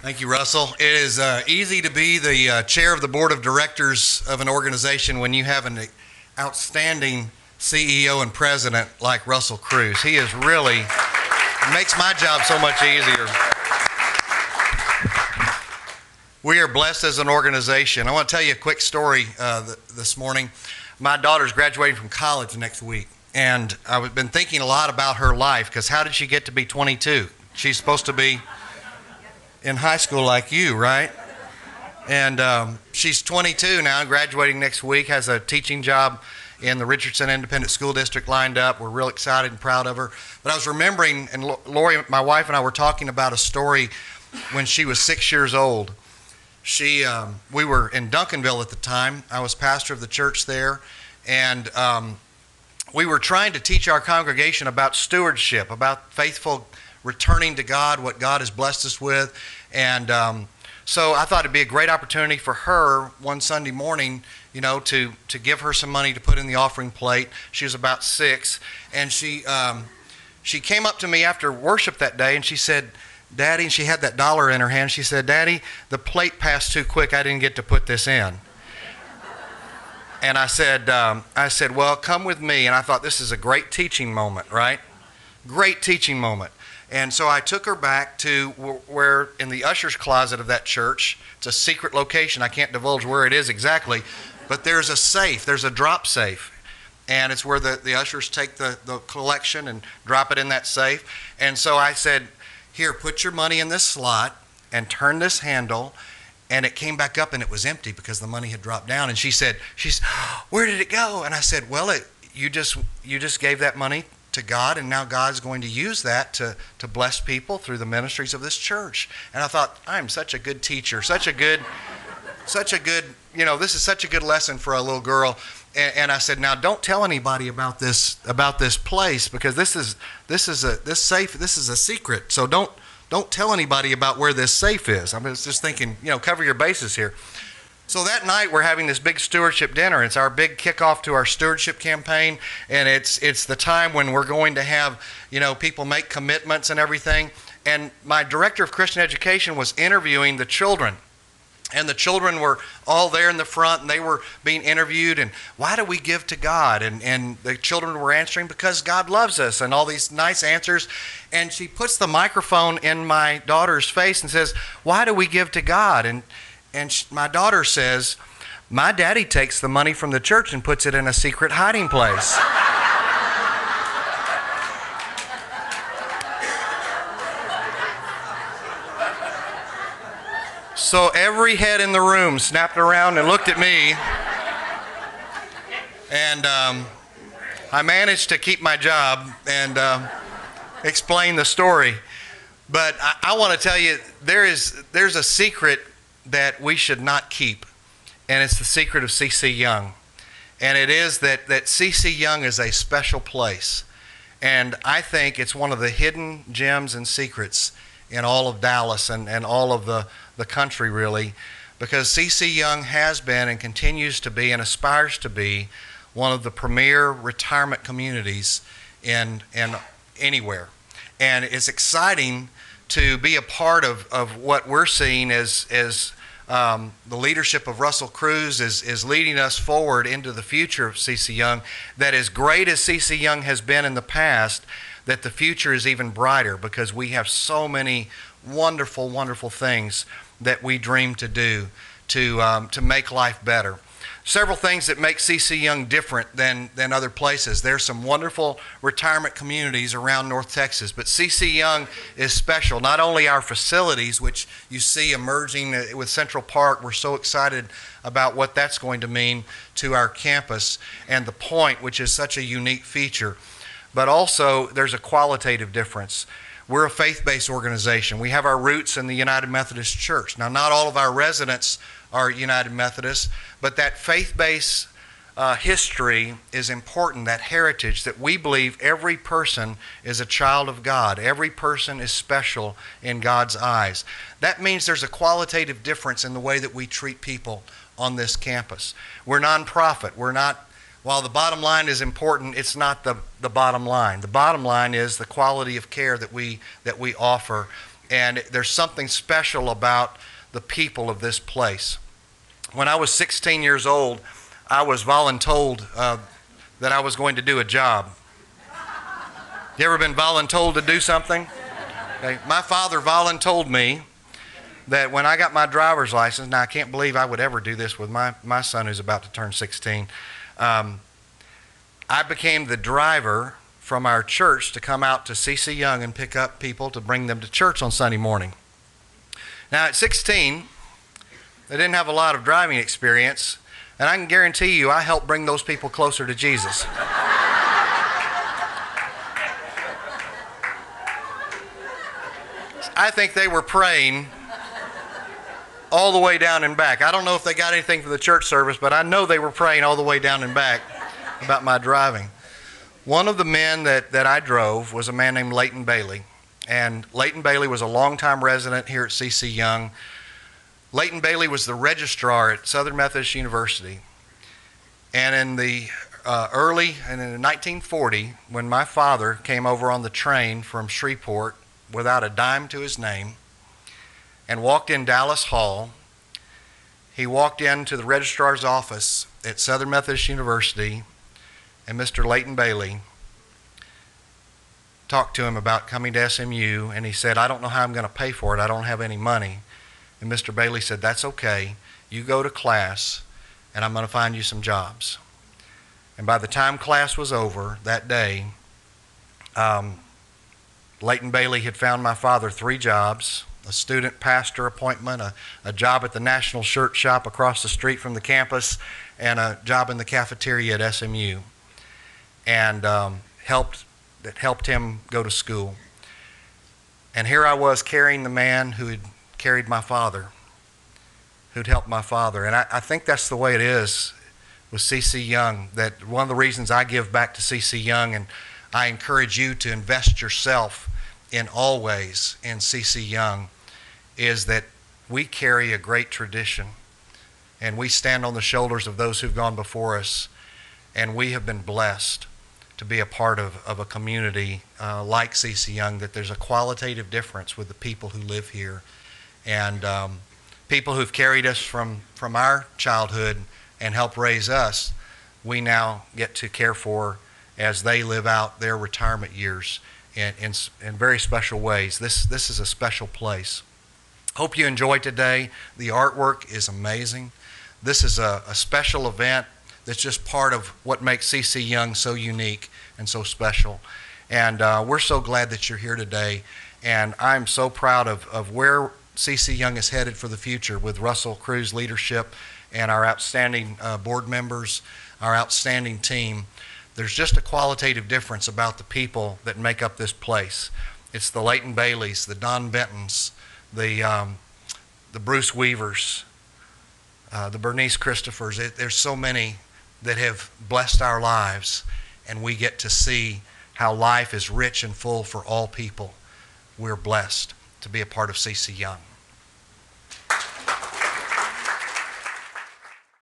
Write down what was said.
Thank you, Russell. It is easy to be the chair of the board of directors of an organization when you have an outstanding CEO and president like Russell Cruz. He is really makes my job so much easier. We are blessed as an organization. I want to tell you a quick story this morning. My daughter's graduating from college next week, and I've been thinking a lot about her life because how did she get to be 22? She's supposed to be in high school like you, right? And she's 22 now, graduating next week, has a teaching job in the Richardson Independent School District lined up. We're real excited and proud of her. But I was remembering, and Lori, my wife, and I were talking about a story when she was 6 years old. We were in Duncanville at the time. I was pastor of the church there, and we were trying to teach our congregation about stewardship, about faithful returning to God, what God has blessed us with. And so I thought it'd be a great opportunity for her one Sunday morning, to give her some money to put in the offering plate. She was about 6, and she came up to me after worship that day, and she said, "Daddy," and she had that dollar in her hand. She said, "Daddy, the plate passed too quick. I didn't get to put this in." And I said, "Well, come with me." And I thought, this is a great teaching moment, right? Great teaching moment. And so I took her back to where, in the usher's closet of that church, it's a secret location. I can't divulge where it is exactly, but there's a safe. There's a drop safe. And it's where the ushers take the collection and drop it in that safe. And so I said, "Here, put your money in this slot and turn this handle." And it came back up and it was empty because the money had dropped down. And she said, "Where did it go?" And I said, "Well, you just gave that money to God, and now God's going to use that to bless people through the ministries of this church." And I thought, I'm such a good teacher, such a good, this is such a good lesson for a little girl. And I said, "Now don't tell anybody about this place, because this is a secret. So don't tell anybody about where this safe is." I was just thinking, cover your bases here. So that night we're having this big stewardship dinner. It's our big kickoff to our stewardship campaign, and it's the time when we're going to have people make commitments and everything. And my director of Christian education was interviewing the children. And the children were all there in the front, and they were being interviewed. And why do we give to God? And the children were answering, because God loves us, and all these nice answers. And she puts the microphone in my daughter's face and says, "Why do we give to God?" And my daughter says, "My daddy takes the money from the church and puts it in a secret hiding place." So every head in the room snapped around and looked at me. And I managed to keep my job and explain the story. But I want to tell you, there's a secret that we should not keep, and it's the secret of C.C. Young. And it is that C.C. Young is a special place. And I think it's one of the hidden gems and secrets in all of Dallas and all of the country, really, because C.C. Young has been and continues to be and aspires to be one of the premier retirement communities in anywhere. And it's exciting to be a part of what we're seeing as the leadership of Russell Cruz is leading us forward into the future of C.C. Young, that as great as C.C. Young has been in the past, that the future is even brighter, because we have so many wonderful, wonderful things that we dream to do to make life better. Several things that make C.C. Young different than other places. There's some wonderful retirement communities around North Texas, but C.C. Young is special. Not only our facilities, which you see emerging with Central Park, we're so excited about what that's going to mean to our campus, and the Point, which is such a unique feature, but also there's a qualitative difference. We're a faith-based organization. We have our roots in the United Methodist Church. Now, not all of our residents are United Methodists, but that faith-based history is important, that heritage, that we believe every person is a child of God. Every person is special in God's eyes. That means there's a qualitative difference in the way that we treat people on this campus. We're nonprofit. While the bottom line is important, it's not the bottom line. The bottom line is the quality of care that we offer And there's something special about the people of this place. When I was 16 years old, I was voluntold that I was going to do a job. You ever been voluntold to do something? Okay. My father voluntold me that when I got my driver's license, now I can't believe I would ever do this with my son who's about to turn 16. I became the driver from our church to come out to C.C. Young and pick up people to bring them to church on Sunday morning. Now at 16, I didn't have a lot of driving experience, and I can guarantee you I helped bring those people closer to Jesus. I think they were praying all the way down and back. I don't know if they got anything for the church service, but I know they were praying all the way down and back about my driving. One of the men that I drove was a man named Clayton Bailey. And Clayton Bailey was a longtime resident here at C.C. Young. Clayton Bailey was the registrar at Southern Methodist University. And in the in 1940, when my father came over on the train from Shreveport without a dime to his name and walked in Dallas Hall, he walked into the registrar's office at Southern Methodist University, and Mr. Clayton Bailey talked to him about coming to SMU, and he said, "I don't know how I'm going to pay for it. I don't have any money." And Mr. Bailey said, "That's okay. You go to class, and I'm going to find you some jobs." And by the time class was over that day, Clayton Bailey had found my father 3 jobs: a student pastor appointment, a job at the National Shirt Shop across the street from the campus, and a job in the cafeteria at SMU. And that helped him go to school. And here I was carrying the man who had carried my father, who'd helped my father. And I think that's the way it is with C.C. Young, that one of the reasons I give back to C.C. Young, and I encourage you to invest yourself in all ways in C.C. Young, is that we carry a great tradition, and we stand on the shoulders of those who've gone before us, and we have been blessed to be a part of a community like C.C. Young, that there's a qualitative difference with the people who live here, and people who've carried us from our childhood and helped raise us, we now get to care for as they live out their retirement years in very special ways. This is a special place. Hope you enjoyed today. The artwork is amazing. This is a special event that's just part of what makes C.C. Young so unique and so special. And we're so glad that you're here today. And I'm so proud of where C.C. Young is headed for the future with Russell Cruz's leadership and our outstanding board members, our outstanding team. There's just a qualitative difference about the people that make up this place. It's the Clayton Baileys, the Don Bentons, the Bruce Weavers, the Bernice Christophers. There's so many that have blessed our lives, and we get to see how life is rich and full for all people. We're blessed to be a part of C.C. Young.